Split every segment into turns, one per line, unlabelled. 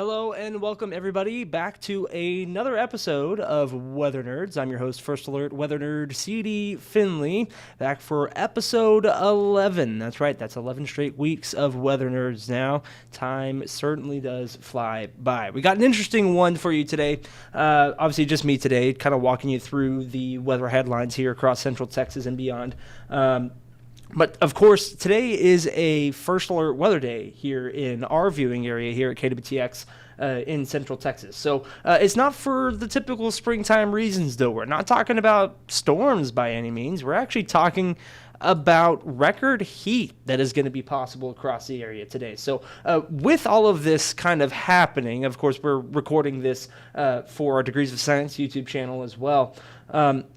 Hello and welcome everybody back to another episode of Weather Nerds. I'm your host, First Alert Weather Nerd CD Finley, back for episode 11. That's right, that's 11 straight weeks of Weather Nerds now. Time certainly does fly by. We got an interesting one for you today. Obviously just me today, kind of walking you through the weather headlines here across Central Texas and beyond. But, of course, today is a First Alert Weather Day here in our viewing area here at KWTX in Central Texas. So it's not for the typical springtime reasons, though. We're not talking about storms by any means. We're actually talking about record heat that is going to be possible across the area today. So with all of this kind of happening, of course, we're recording this for our Degrees of Science YouTube channel as well.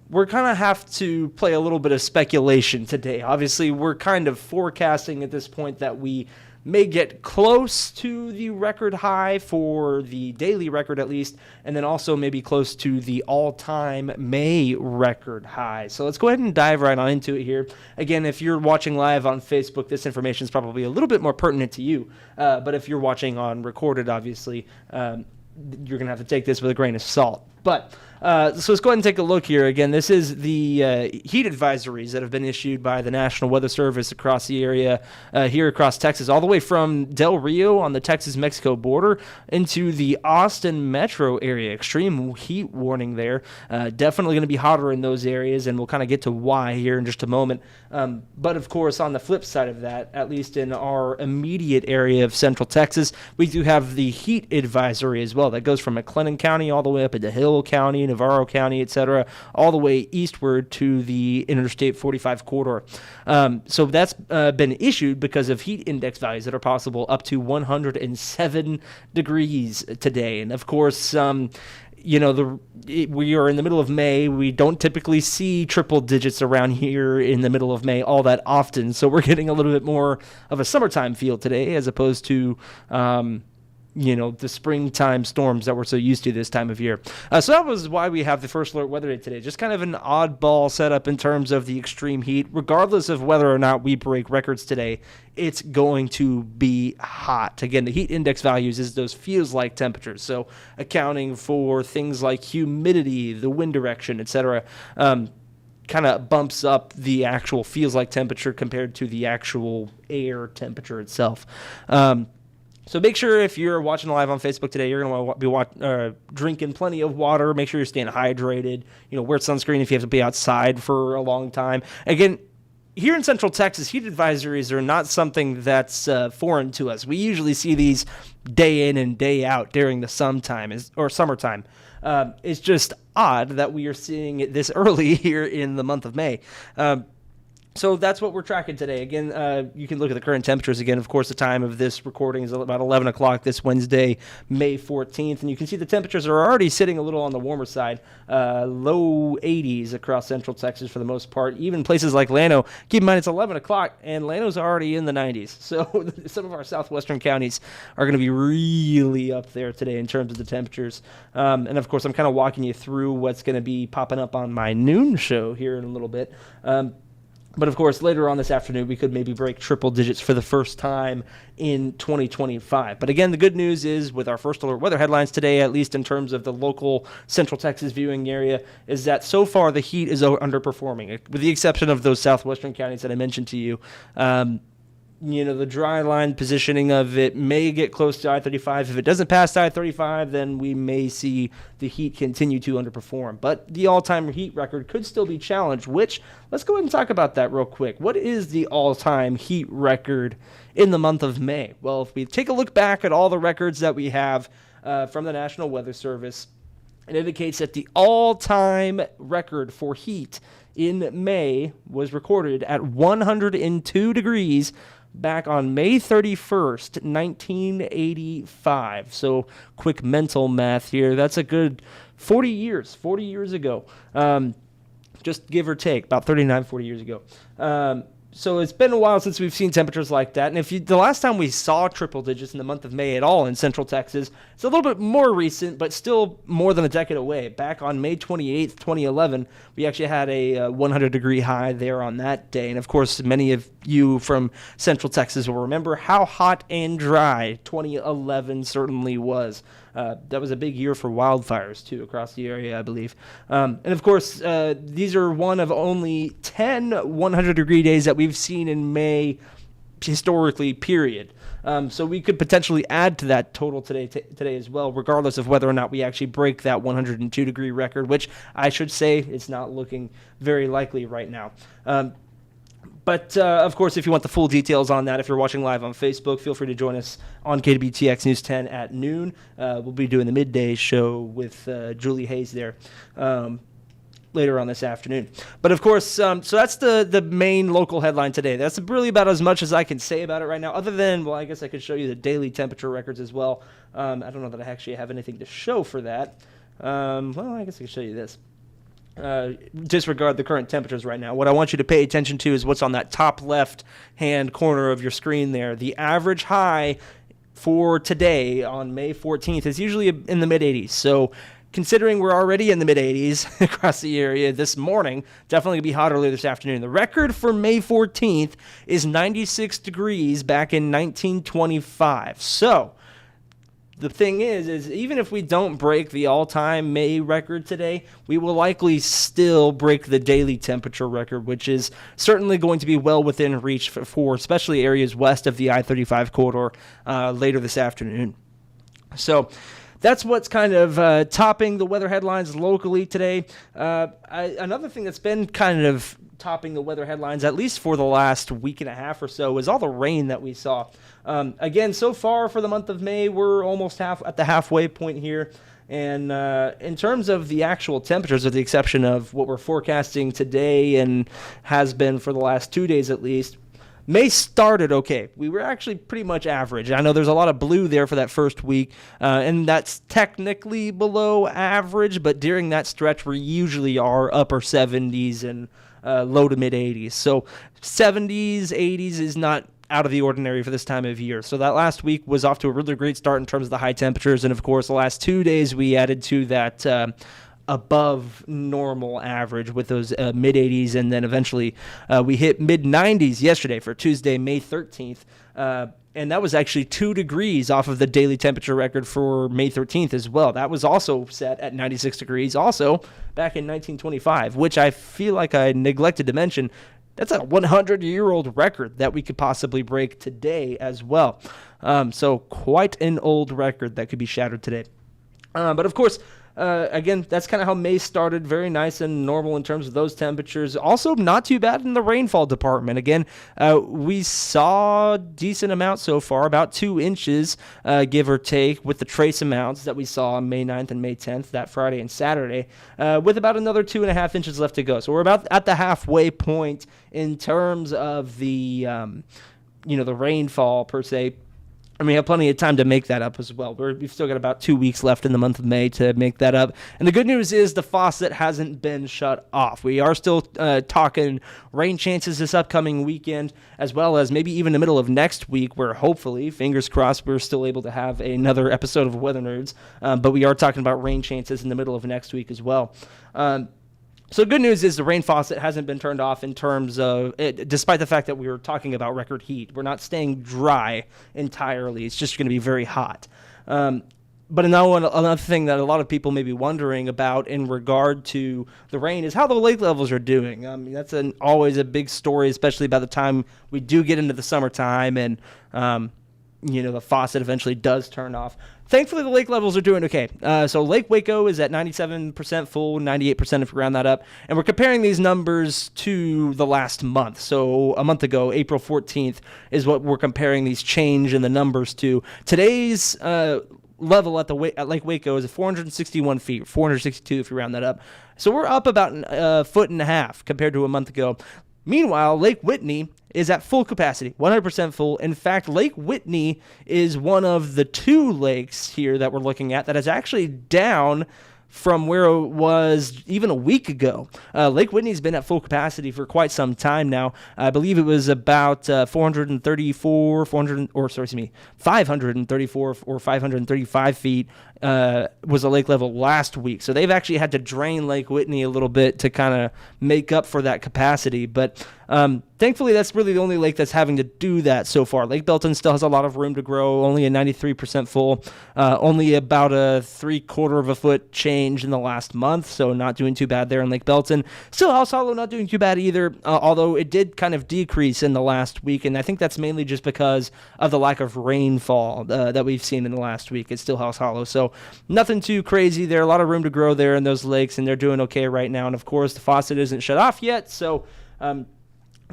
We're kind of have to play a little bit of speculation today. Obviously, we're kind of forecasting at this point that we may get close to the record high for the daily record at least, and then also maybe close to the all-time May record high. So let's go ahead and dive right on into it here. Again, if you're watching live on Facebook, this information is probably a little bit more pertinent to you, but if you're watching on recorded, obviously, you're going to have to take this with a grain of salt. But so let's go ahead and take a look here. Again, this is the heat advisories that have been issued by the National Weather Service across the area here across Texas, all the way from Del Rio on the Texas-Mexico border into the Austin metro area. Extreme heat warning there. Definitely going to be hotter in those areas, and we'll kind of get to why here in just a moment. But, of course, on the flip side of that, at least in our immediate area of Central Texas, we do have the heat advisory as well. That goes from McLennan County all the way up into Hill County, Navarro County, etc., all the way eastward to the Interstate 45 corridor. So that's been issued because of heat index values that are possible up to 107 degrees today. And, of course, we are in the middle of May. We don't typically see triple digits around here in the middle of May all that often. So we're getting a little bit more of a summertime feel today as opposed to the springtime storms that we're so used to this time of year. So that was why we have the First Alert Weather Day today. Just kind of an oddball setup in terms of the extreme heat. Regardless of whether or not we break records today, it's going to be hot. Again, the heat index values is those feels-like temperatures. So accounting for things like humidity, the wind direction, etc., kind of bumps up the actual feels-like temperature compared to the actual air temperature itself. So make sure if you're watching live on Facebook today, you're going to be drinking plenty of water. Make sure you're staying hydrated. Wear sunscreen if you have to be outside for a long time. Again, here in Central Texas, heat advisories are not something that's foreign to us. We usually see these day in and day out during the summertime. It's just odd that we are seeing it this early here in the month of May. So that's what we're tracking today. Again, you can look at the current temperatures. Again, of course, the time of this recording is about 11 o'clock this Wednesday, May 14th. And you can see the temperatures are already sitting a little on the warmer side, low 80s across Central Texas for the most part. Even places like Llano, keep in mind it's 11 o'clock, and Llano's already in the 90s. So some of our southwestern counties are going to be really up there today in terms of the temperatures. And, of course, I'm kind of walking you through what's going to be popping up on my noon show here in a little bit. But, of course, later on this afternoon, we could maybe break triple digits for the first time in 2025. But, again, the good news is with our First Alert Weather headlines today, at least in terms of the local Central Texas viewing area, is that so far the heat is underperforming, with the exception of those southwestern counties that I mentioned to you. The dry line positioning of it may get close to I-35. If it doesn't pass I-35, then we may see the heat continue to underperform. But the all-time heat record could still be challenged, which, let's go ahead and talk about that real quick. What is the all-time heat record in the month of May? Well, if we take a look back at all the records that we have from the National Weather Service, it indicates that the all-time record for heat in May was recorded at 102 degrees back on May 31st, 1985. So quick mental math here. That's a good 40 years ago. Just give or take, about 40 years ago. So it's been a while since we've seen temperatures like that. And the last time we saw triple digits in the month of May at all in Central Texas, it's a little bit more recent, but still more than a decade away. Back on May 28th, 2011, we actually had a 100-degree high there on that day. And of course, many of you from Central Texas will remember how hot and dry 2011 certainly was. That was a big year for wildfires, too, across the area, I believe. And, of course, these are one of only 10 100-degree days that we've seen in May historically, period. So we could potentially add to that total today as well, regardless of whether or not we actually break that 102-degree record, which I should say is not looking very likely right now. But, of course, if you want the full details on that, if you're watching live on Facebook, feel free to join us on KWTX News 10 at noon. We'll be doing the midday show with Julie Hayes there later on this afternoon. But, of course, so that's the main local headline today. That's really about as much as I can say about it right now, other than, well, I guess I could show you the daily temperature records as well. I don't know that I actually have anything to show for that. Well, I guess I can show you this. Disregard the current temperatures right now. What I want you to pay attention to is what's on that top left-hand corner of your screen there. The average high for today on May 14th is usually in the mid-80s. So considering we're already in the mid-80s across the area this morning, definitely going to be hotter later this afternoon. The record for May 14th is 96 degrees back in 1925. So the thing is even if we don't break the all-time May record today, we will likely still break the daily temperature record, which is certainly going to be well within reach for especially areas west of the I-35 corridor later this afternoon. So that's what's kind of topping the weather headlines locally today. Another thing that's been kind of topping the weather headlines, at least for the last week and a half or so, is all the rain that we saw. Again, so far for the month of May, we're almost at the halfway point here. And in terms of the actual temperatures, with the exception of what we're forecasting today and has been for the last 2 days at least, May started okay. We were actually pretty much average. I know there's a lot of blue there for that first week, and that's technically below average, but during that stretch, we usually are upper 70s and low to mid 80s. So 70s, 80s is not out of the ordinary for this time of year. So that last week was off to a really great start in terms of the high temperatures, and of course the last 2 days we added to that above normal average with those mid 80s, and then eventually we hit mid 90s yesterday for Tuesday, May 13th. And that was actually 2 degrees off of the daily temperature record for May 13th as well. That was also set at 96 degrees, also back in 1925, which I feel like I neglected to mention. That's a 100-year-old record that we could possibly break today as well. So quite an old record that could be shattered today. But of course, again, that's kind of how May started. Very nice and normal in terms of those temperatures. Also, not too bad in the rainfall department. Again, we saw decent amounts so far, about 2 inches, give or take, with the trace amounts that we saw on May 9th and May 10th, that Friday and Saturday, with about another 2.5 inches left to go. So we're about at the halfway point in terms of the, the rainfall per se. And we have plenty of time to make that up as well. We've still got about 2 weeks left in the month of May to make that up. And the good news is the faucet hasn't been shut off. We are still talking rain chances this upcoming weekend, as well as maybe even the middle of next week, where hopefully, fingers crossed, we're still able to have another episode of Weather Nerds. But we are talking about rain chances in the middle of next week as well. So good news is the rain faucet hasn't been turned off in terms of, despite the fact that we were talking about record heat. We're not staying dry entirely. It's just going to be very hot. But another thing that a lot of people may be wondering about in regard to the rain is how the lake levels are doing. I mean, that's always a big story, especially by the time we do get into the summertime and the faucet eventually does turn off. Thankfully, the lake levels are doing okay. So Lake Waco is at 97% full, 98% if you round that up. And we're comparing these numbers to the last month. So a month ago, April 14th, is what we're comparing these change in the numbers to. Today's level at Lake Waco is at 461 feet, 462 if you round that up. So we're up about a foot and a half compared to a month ago. Meanwhile, Lake Whitney is at full capacity, 100% full. In fact, Lake Whitney is one of the 2 lakes here that we're looking at that is actually down from where it was even a week ago. Lake Whitney's been at full capacity for quite some time now. I believe it was about 534 or 535 feet was the lake level last week. So they've actually had to drain Lake Whitney a little bit to kind of make up for that capacity. But thankfully, that's really the only lake that's having to do that so far. Lake Belton still has a lot of room to grow, only a 93% full, only about a 3/4 of a foot change in the last month, so not doing too bad there in Lake Belton. Still, House Hollow not doing too bad either, although it did kind of decrease in the last week, and I think that's mainly just because of the lack of rainfall that we've seen in the last week. It's still House Hollow, so nothing too crazy there. A lot of room to grow there in those lakes, and they're doing okay right now. And, of course, the faucet isn't shut off yet, so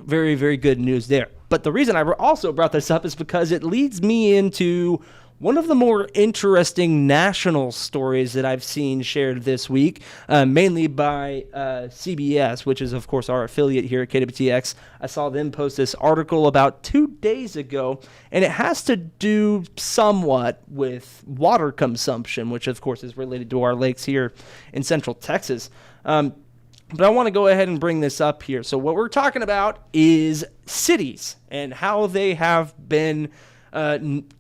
very, very good news there. But the reason I also brought this up is because it leads me into one of the more interesting national stories that I've seen shared this week, mainly by CBS, which is, of course, our affiliate here at KWTX. I saw them post this article about 2 days ago, and it has to do somewhat with water consumption, which, of course, is related to our lakes here in Central Texas. But I want to go ahead and bring this up here. So what we're talking about is cities and how they have been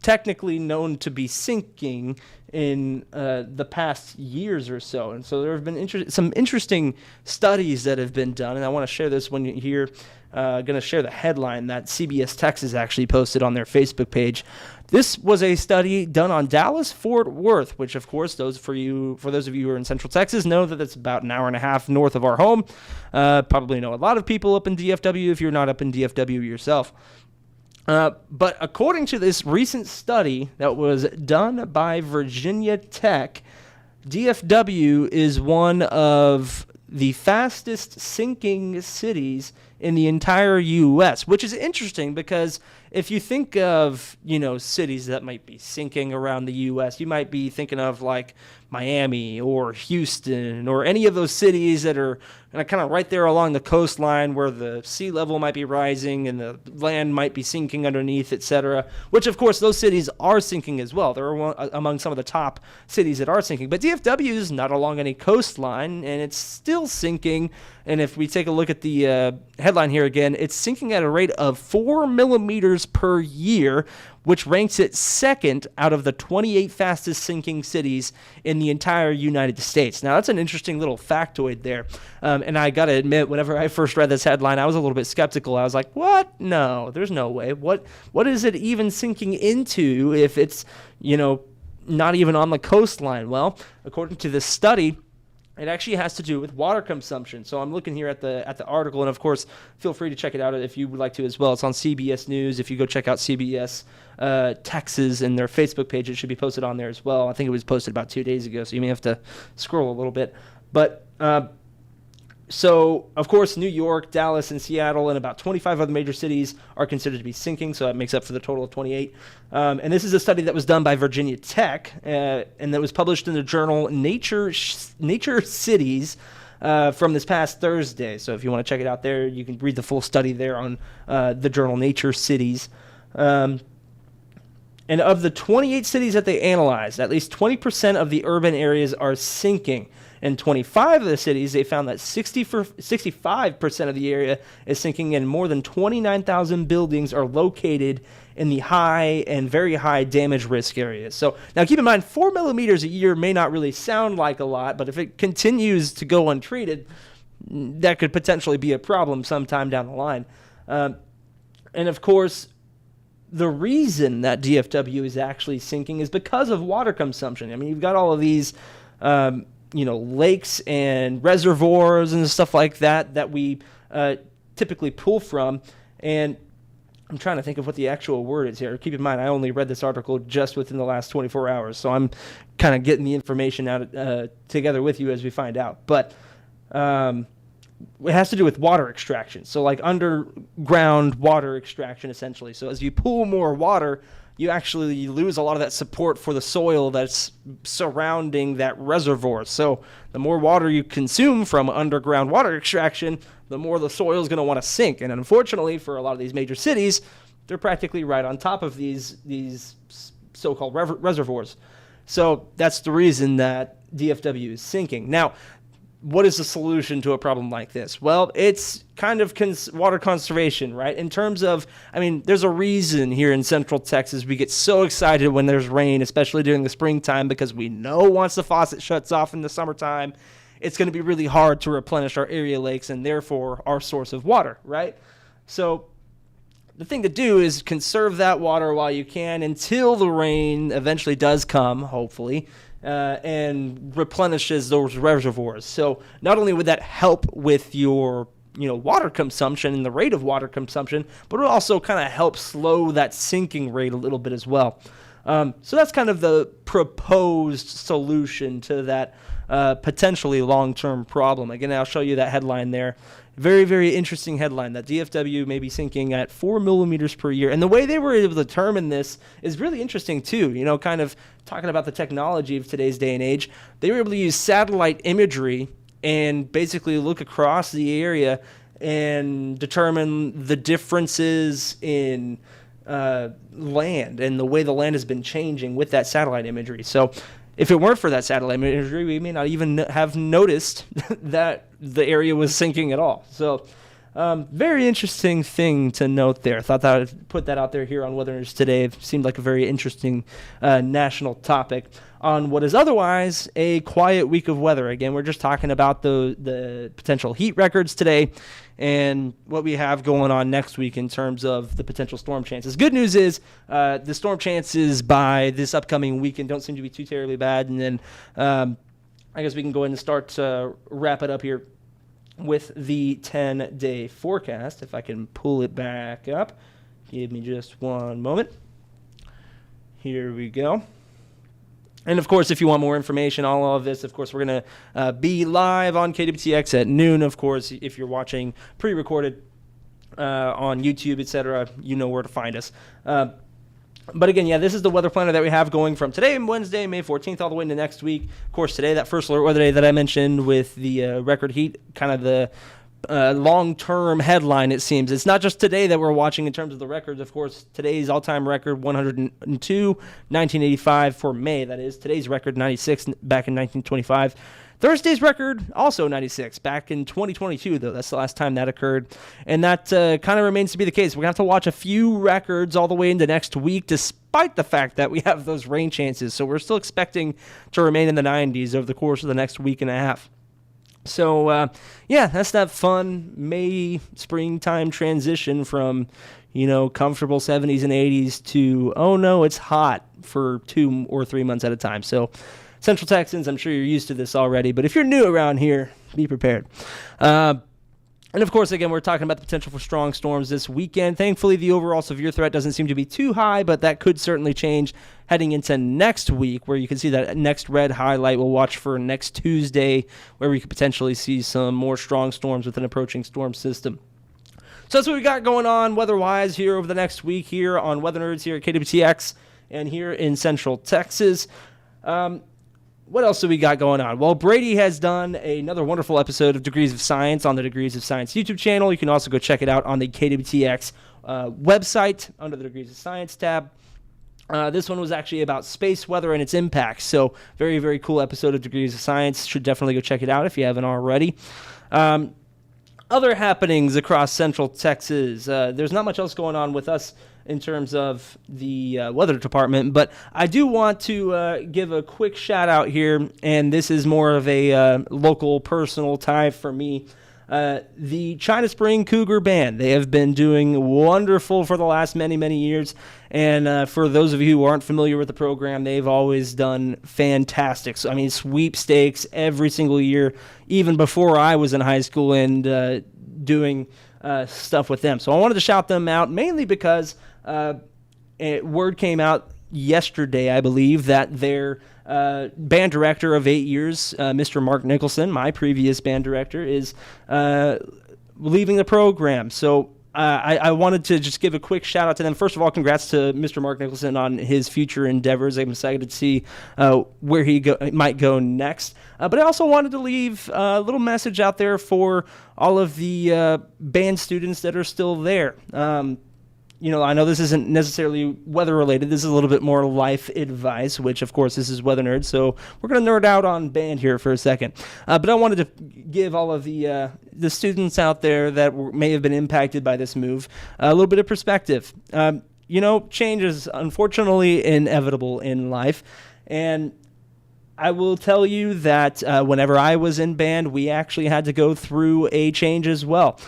technically known to be sinking in the past years or so. And so there have been some interesting studies that have been done, and I want to share this when you're here. Going to share the headline that CBS Texas actually posted on their Facebook page. This was a study done on Dallas-Fort Worth, which, of course, for those of you who are in Central Texas, know that it's about an hour and a half north of our home. Probably know a lot of people up in DFW if you're not up in DFW yourself. But according to this recent study that was done by Virginia Tech, DFW is one of the fastest sinking cities in the entire U.S., which is interesting because if you think of, cities that might be sinking around the U.S., you might be thinking of like Miami or Houston or any of those cities that are kind of right there along the coastline where the sea level might be rising and the land might be sinking underneath, etc., which, of course, those cities are sinking as well. They're among some of the top cities that are sinking. But DFW is not along any coastline, and it's still sinking. And if we take a look at the headline here again, it's sinking at a rate of 4 millimeters per year, which ranks it second out of the 28 fastest sinking cities in the entire United States. Now, that's an interesting little factoid there. And I got to admit, whenever I first read this headline, I was a little bit skeptical. I was like, what? No, there's no way. What is it even sinking into if it's, not even on the coastline? Well, according to this study, it actually has to do with water consumption. So I'm looking here at the article, and of course, feel free to check it out if you would like to as well. It's on CBS News. If you go check out CBS Texas and their Facebook page, it should be posted on there as well. I think it was posted about 2 days ago, so you may have to scroll a little bit. But so, of course, New York, Dallas, and Seattle, and about 25 other major cities are considered to be sinking, so that makes up for the total of 28. And this is a study that was done by Virginia Tech, and that was published in the journal Nature Cities from this past Thursday. So if you want to check it out there, you can read the full study there on the journal Nature Cities. And of the 28 cities that they analyzed, at least 20% of the urban areas are sinking. In 25 of the cities, they found that 65% of the area is sinking, and more than 29,000 buildings are located in the high and very high damage risk areas. So now keep in mind, 4 millimeters a year may not really sound like a lot, but if it continues to go untreated, that could potentially be a problem sometime down the line. And of course, the reason that DFW is actually sinking is because of water consumption. I mean, you've got all of these lakes and reservoirs and stuff like that we typically pull from. And I'm trying to think of what the actual word is here. Keep in mind, I only read this article just within the last 24 hours, so I'm kind of getting the information out together with you as we find out. But it has to do with water extraction, so like underground water extraction, essentially. So as you pull more water, you actually lose a lot of that support for the soil that's surrounding that reservoir. So the more water you consume from underground water extraction, the more the soil is going to want to sink. And unfortunately, for a lot of these major cities, they're practically right on top of these so-called reservoirs. So that's the reason that DFW is sinking. Now, what is the solution to a problem like this? Well, it's kind of water conservation, right? In terms of, there's a reason here in Central Texas we get so excited when there's rain, especially during the springtime, because we know once the faucet shuts off in the summertime, it's going to be really hard to replenish our area lakes and therefore our source of water, right? So the thing to do is conserve that water while you can until the rain eventually does come, hopefully, and replenishes those reservoirs. So not only would that help with your water consumption and the rate of water consumption, but it will also kind of help slow that sinking rate a little bit as well. So that's kind of the proposed solution to that potentially long-term problem. Again, I'll show you that headline there. Very, very interesting headline that DFW may be sinking at 4 millimeters per year. And the way they were able to determine this is really interesting too. Kind of talking about the technology of today's day and age. They were able to use satellite imagery and basically look across the area and determine the differences in land and the way the land has been changing with that satellite imagery. So if it weren't for that satellite imagery, we may not even have noticed that the area was sinking at all. So very interesting thing to note there. Thought that I'd put that out there here on Weather News today. It seemed like a very interesting national topic on what is otherwise a quiet week of weather. Again, we're just talking about the potential heat records today and what we have going on next week in terms of the potential storm chances. Good news is the storm chances by this upcoming weekend don't seem to be too terribly bad. And then I guess we can go ahead and start to wrap it up here with the 10-day forecast. If I can pull it back up. Give me just one moment. Here we go. And, of course, if you want more information on all of this, of course, we're going to be live on KWTX at noon. Of course, if you're watching pre-recorded on YouTube, etc., you know where to find us. But, again, this is the weather planner that we have going from today, Wednesday, May 14th, all the way into next week. Of course, today, that first alert weather day that I mentioned with the record heat, kind of the long-term headline, it seems. It's not just today that we're watching in terms of the records. Of course, today's all-time record, 102, 1985 for May, that is. Today's record, 96 back in 1925. Thursday's record, also 96, back in 2022, though. That's the last time that occurred. And that kind of remains to be the case. We're going to have to watch a few records all the way into next week, despite the fact that we have those rain chances. So we're still expecting to remain in the 90s over the course of the next week and a half. So, that's that fun May springtime transition from, comfortable 70s and 80s to, oh no, it's hot for 2 or 3 months at a time. So, Central Texans, I'm sure you're used to this already, but if you're new around here, be prepared. And, of course, again, we're talking about the potential for strong storms this weekend. Thankfully, the overall severe threat doesn't seem to be too high, but that could certainly change heading into next week, where you can see that next red highlight. We'll watch for next Tuesday, where we could potentially see some more strong storms with an approaching storm system. So that's what we got going on weather-wise here over the next week here on Weather Nerds here at KWTX and here in Central Texas. What else do we got going on? Well, Brady has done another wonderful episode of Degrees of Science on the Degrees of Science YouTube channel. You can also go check it out on the KWTX website under the Degrees of Science tab. This one was actually about space weather and its impacts. So very, very cool episode of Degrees of Science. Should definitely go check it out if you haven't already. Other happenings across Central Texas. There's not much else going on with us in terms of the weather department, but I do want to give a quick shout out here, and this is more of a local personal tie for me. The China Spring Cougar Band, they have been doing wonderful for the last many, many years, and for those of you who aren't familiar with the program, they've always done fantastic. So, sweepstakes every single year, even before I was in high school and doing stuff with them. So I wanted to shout them out, mainly because word came out yesterday, I believe, that their band director of 8 years, Mr. Mark Nicholson, my previous band director, is leaving the program. So I wanted to just give a quick shout out to them. First of all, congrats to Mr. Mark Nicholson on his future endeavors. I'm excited to see where he might go next. But I also wanted to leave a little message out there for all of the band students that are still there. I know this isn't necessarily weather related. This is a little bit more life advice, which of course this is Weather Nerds. So we're going to nerd out on band here for a second. But I wanted to give all of the students out there that may have been impacted by this move a little bit of perspective. Change is unfortunately inevitable in life. And I will tell you that whenever I was in band, we actually had to go through a change as well.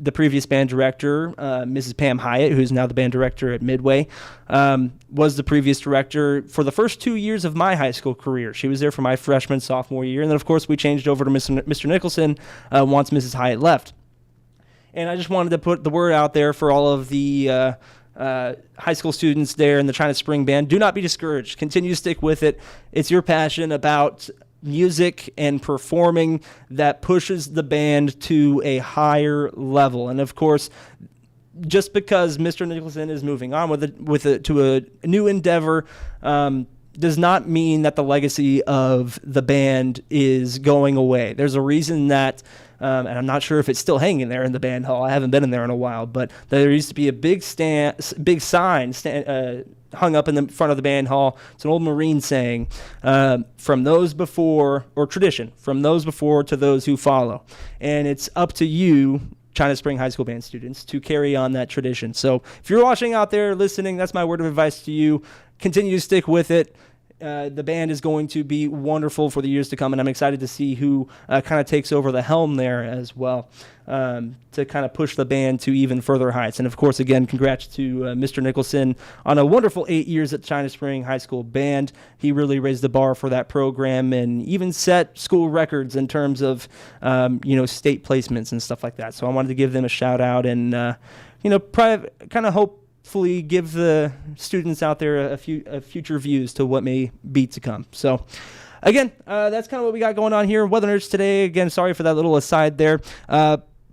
The previous band director, Mrs. Pam Hyatt, who's now the band director at Midway, was the previous director for the first 2 years of my high school career. She was there for my freshman, sophomore year. And then, of course, we changed over to Mr. Nicholson once Mrs. Hyatt left. And I just wanted to put the word out there for all of the high school students there in the China Spring Band. Do not be discouraged. Continue to stick with it. It's your passion about music and performing that pushes the band to a higher level. And of course, just because Mr. Nicholson is moving on to a new endeavor does not mean that the legacy of the band is going away. There's a reason that, and I'm not sure if it's still hanging there in the band hall. I haven't been in there in a while, but there used to be a big sign hung up in the front of the band hall. It's an old Marine saying, from those before, or tradition, from those before to those who follow. And it's up to you, China Spring High School band students, to carry on that tradition. So if you're watching out there, listening, that's my word of advice to you. Continue to stick with it. The band is going to be wonderful for the years to come, and I'm excited to see who kind of takes over the helm there as well, to kind of push the band to even further heights. And, of course, again, congrats to Mr. Nicholson on a wonderful 8 years at China Spring High School Band. He really raised the bar for that program and even set school records in terms of, state placements and stuff like that. So I wanted to give them a shout-out and, kind of hopefully give the students out there a future views to what may be to come. So, again, that's kind of what we got going on here. Weather Nerds today. Again, sorry for that little aside there.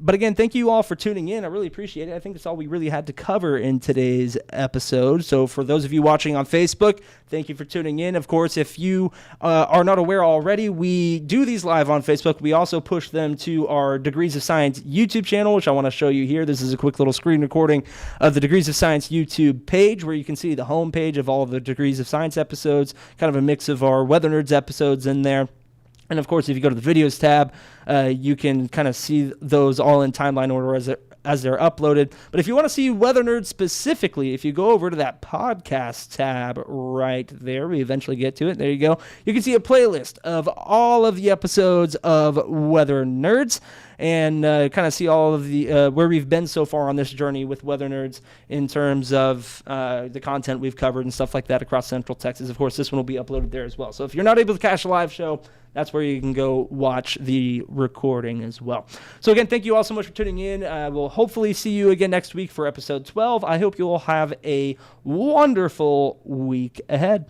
But again, thank you all for tuning in. I really appreciate it. I think that's all we really had to cover in today's episode. So for those of you watching on Facebook, thank you for tuning in. Of course, if you are not aware already, we do these live on Facebook. We also push them to our Degrees of Science YouTube channel, which I want to show you here. This is a quick little screen recording of the Degrees of Science YouTube page, where you can see the home page of all of the Degrees of Science episodes, kind of a mix of our Weather Nerds episodes in there. And, of course, if you go to the videos tab, you can kind of see those all in timeline order as they're uploaded. But if you want to see Weather Nerds specifically, if you go over to that podcast tab right there, we eventually get to it. There you go. You can see a playlist of all of the episodes of Weather Nerds and kind of see all of the where we've been so far on this journey with Weather Nerds in terms of the content we've covered and stuff like that across Central Texas. Of course, this one will be uploaded there as well. So if you're not able to catch a live show, that's where you can go watch the recording as well. So again, thank you all so much for tuning in. We'll hopefully see you again next week for episode 12. I hope you all have a wonderful week ahead.